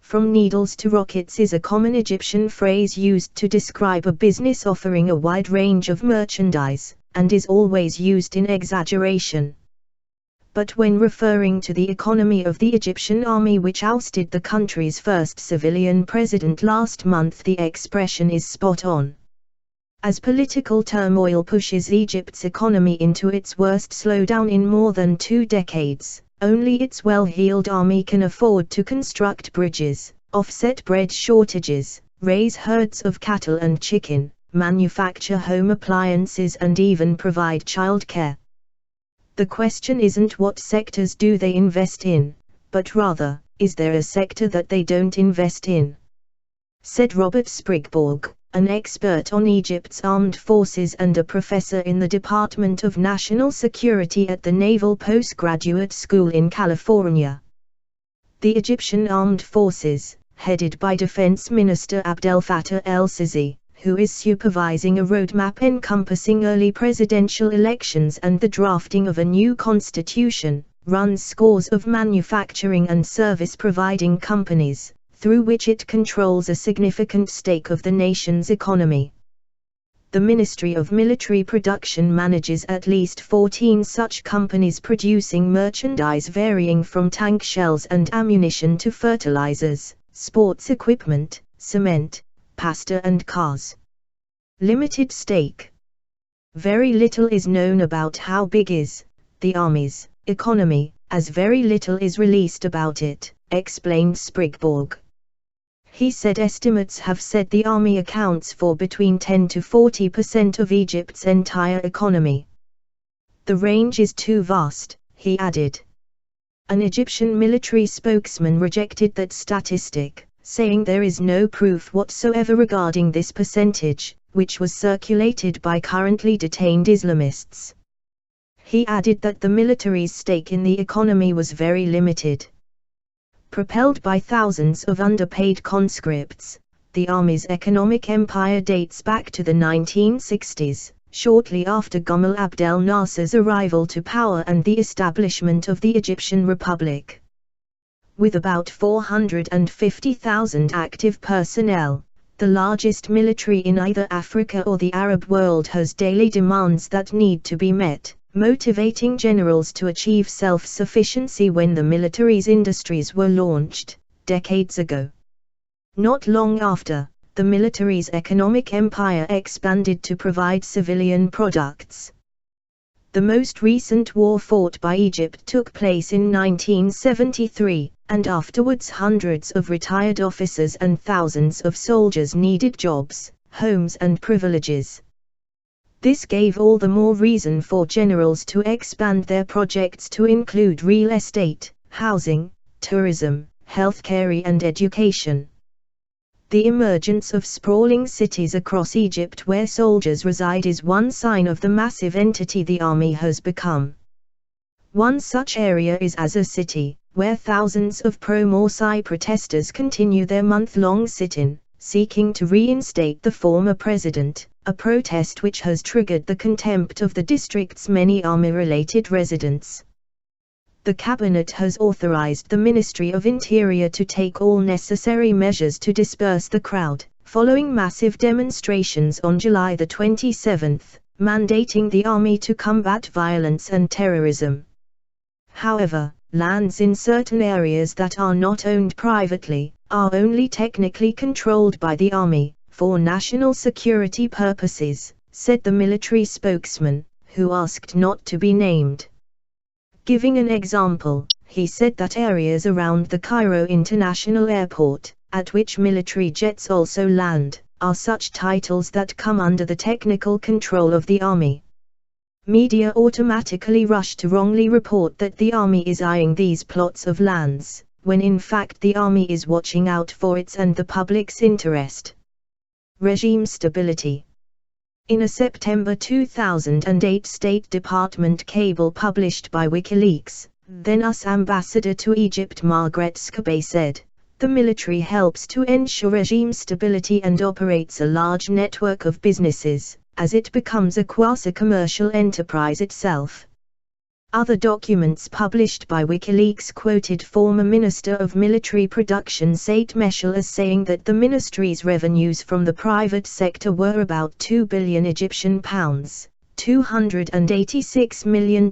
from needles to rockets is a common Egyptian phrase used to describe a business offering a wide range of merchandise, and is always used in exaggeration. But when referring to the economy of the Egyptian army, which ousted the country's first civilian president last month, the expression is spot on. As political turmoil pushes Egypt's economy into its worst slowdown in more than 2 decades, only its well-heeled army can afford to construct bridges, offset bread shortages, raise herds of cattle and chicken, manufacture home appliances, and even provide childcare. The question isn't what sectors do they invest in, but rather, is there a sector that they don't invest in? Said Robert Springborg, an expert on Egypt's armed forces and a professor in the Department of National Security at the Naval Postgraduate School in California. The Egyptian armed forces, headed by Defense Minister Abdel-Fattah el-Sisi, who is supervising a roadmap encompassing early presidential elections and the drafting of a new constitution, runs scores of manufacturing and service-providing companies, through which it controls a significant stake of the nation's economy. The Ministry of Military Production manages at least 14 such companies producing merchandise varying from tank shells and ammunition to fertilizers, sports equipment, cement, pasta and cars. Limited stake. Very little is known about how big is the army's economy, as very little is released about it, explained Springborg. He said estimates have said the army accounts for between 10 to 40% of Egypt's entire economy. The range is too vast, he added. An Egyptian military spokesman rejected that statistic, saying there is no proof whatsoever regarding this percentage, which was circulated by currently detained Islamists. He added that the military's stake in the economy was very limited. Propelled by thousands of underpaid conscripts, the army's economic empire dates back to the 1960s, shortly after Gamal Abdel Nasser's arrival to power and the establishment of the Egyptian Republic. With about 450,000 active personnel, the largest military in either Africa or the Arab world has daily demands that need to be met, motivating generals to achieve self-sufficiency when the military's industries were launched, decades ago. Not long after, the military's economic empire expanded to provide civilian products. The most recent war fought by Egypt took place in 1973, and afterwards hundreds of retired officers and thousands of soldiers needed jobs, homes and privileges. This gave all the more reason for generals to expand their projects to include real estate, housing, tourism, healthcare and education. The emergence of sprawling cities across Egypt where soldiers reside is one sign of the massive entity the army has become. One such area is Azza City, where thousands of pro-Morsi protesters continue their month-long sit-in, seeking to reinstate the former president, a protest which has triggered the contempt of the district's many army-related residents. The cabinet has authorized the Ministry of Interior to take all necessary measures to disperse the crowd, following massive demonstrations on July the 27th, mandating the army to combat violence and terrorism. However, lands in certain areas that are not owned privately, are only technically controlled by the army, for national security purposes, said the military spokesman, who asked not to be named. Giving an example, he said that areas around the Cairo International Airport, at which military jets also land, are such titles that come under the technical control of the army. Media automatically rush to wrongly report that the army is eyeing these plots of lands, when in fact the army is watching out for its and the public's interest. Regime stability. In a September 2008 State Department cable published by WikiLeaks, then US Ambassador to Egypt Margaret Skabay said, "The military helps to ensure regime stability and operates a large network of businesses, as it becomes a quasi-commercial enterprise itself." Other documents published by WikiLeaks quoted former Minister of Military Production Sait Meshal as saying that the ministry's revenues from the private sector were about 2 billion Egyptian pounds, $286 million,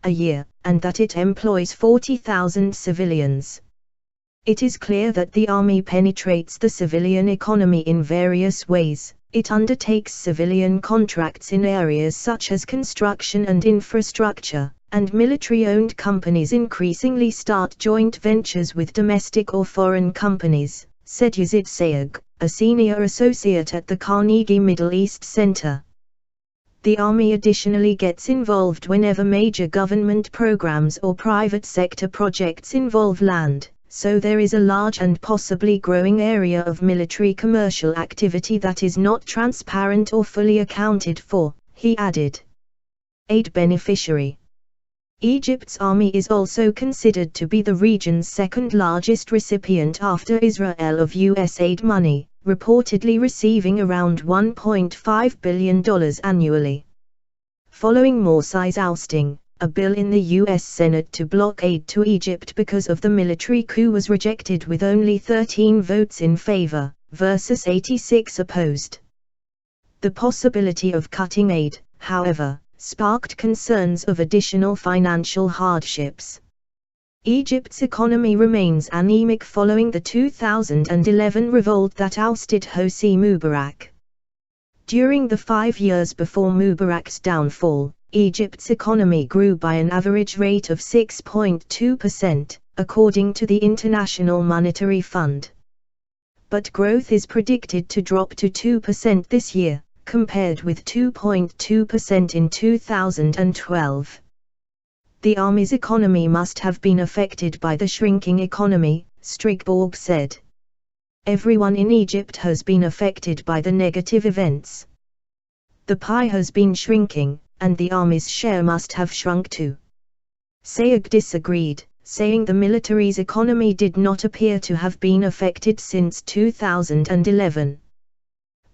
a year, and that it employs 40,000 civilians. It is clear that the army penetrates the civilian economy in various ways. It undertakes civilian contracts in areas such as construction and infrastructure, and military-owned companies increasingly start joint ventures with domestic or foreign companies, said Yazid Sayegh, a senior associate at the Carnegie Middle East Center. The army additionally gets involved whenever major government programs or private sector projects involve land, so there is a large and possibly growing area of military commercial activity that is not transparent or fully accounted for, he added. Aid beneficiary. Egypt's army is also considered to be the region's second largest recipient after Israel of U.S. aid money, reportedly receiving around $1.5 billion annually. Following Morsi's ousting, a bill in the U.S. Senate to block aid to Egypt because of the military coup was rejected with only 13 votes in favor, versus 86 opposed. The possibility of cutting aid, however, sparked concerns of additional financial hardships. Egypt's economy remains anemic following the 2011 revolt that ousted Hosni Mubarak. During the 5 years before Mubarak's downfall, Egypt's economy grew by an average rate of 6.2%, according to the International Monetary Fund. But growth is predicted to drop to 2% this year, compared with 2.2% in 2012. The army's economy must have been affected by the shrinking economy, Springborg said. Everyone in Egypt has been affected by the negative events. The pie has been shrinking, and the army's share must have shrunk too. Sayegh disagreed, saying the military's economy did not appear to have been affected since 2011.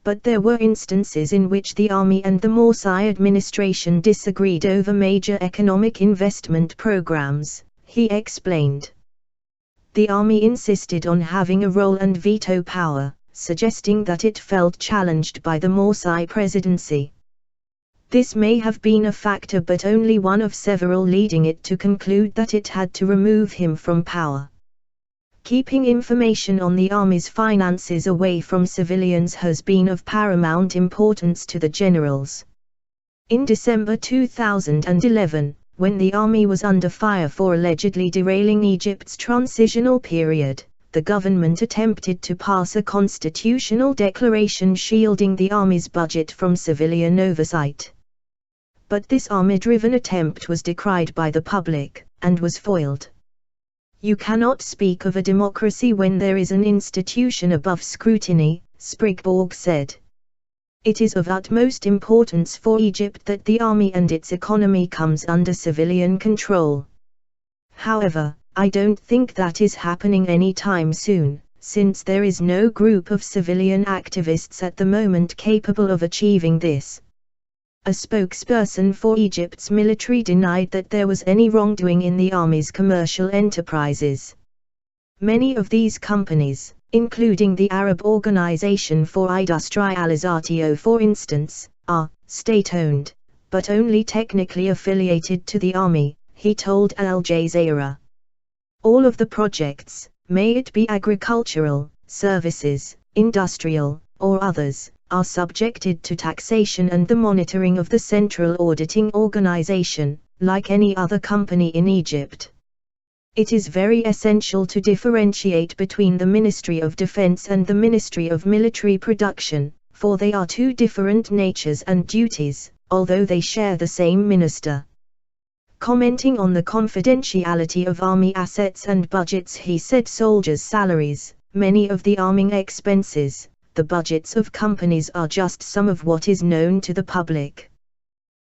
But there were instances in which the army and the Morsi administration disagreed over major economic investment programs, he explained. The army insisted on having a role and veto power, suggesting that it felt challenged by the Morsi presidency. This may have been a factor, but only one of several, leading it to conclude that it had to remove him from power. Keeping information on the army's finances away from civilians has been of paramount importance to the generals. In December 2011, when the army was under fire for allegedly derailing Egypt's transitional period, the government attempted to pass a constitutional declaration shielding the army's budget from civilian oversight. But this army-driven attempt was decried by the public, and was foiled. You cannot speak of a democracy when there is an institution above scrutiny, Springborg said. It is of utmost importance for Egypt that the army and its economy comes under civilian control. However, I don't think that is happening anytime soon, since there is no group of civilian activists at the moment capable of achieving this. A spokesperson for Egypt's military denied that there was any wrongdoing in the army's commercial enterprises. Many of these companies, including the Arab Organization for Industrializatio for instance, are state-owned, but only technically affiliated to the army, he told Al Jazeera. All of the projects, may it be agricultural, services, industrial, or others, are subjected to taxation and the monitoring of the Central Auditing Organization, like any other company in Egypt. It is very essential to differentiate between the Ministry of Defense and the Ministry of Military Production, for they are two different natures and duties, although they share the same minister. Commenting on the confidentiality of army assets and budgets, he said soldiers' salaries, many of the arming expenses, the budgets of companies are just some of what is known to the public.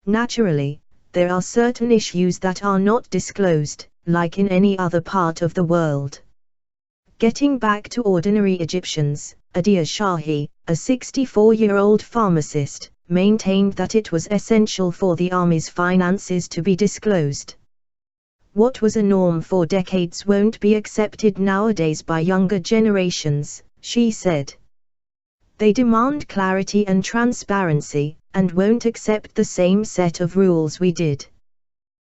Naturally, there are certain issues that are not disclosed, like in any other part of the world. Getting back to ordinary Egyptians, Adia Shahi, a 64-year-old pharmacist, maintained that it was essential for the Army's finances to be disclosed. What was a norm for decades won't be accepted nowadays by younger generations, she said. They demand clarity and transparency, and won't accept the same set of rules we did.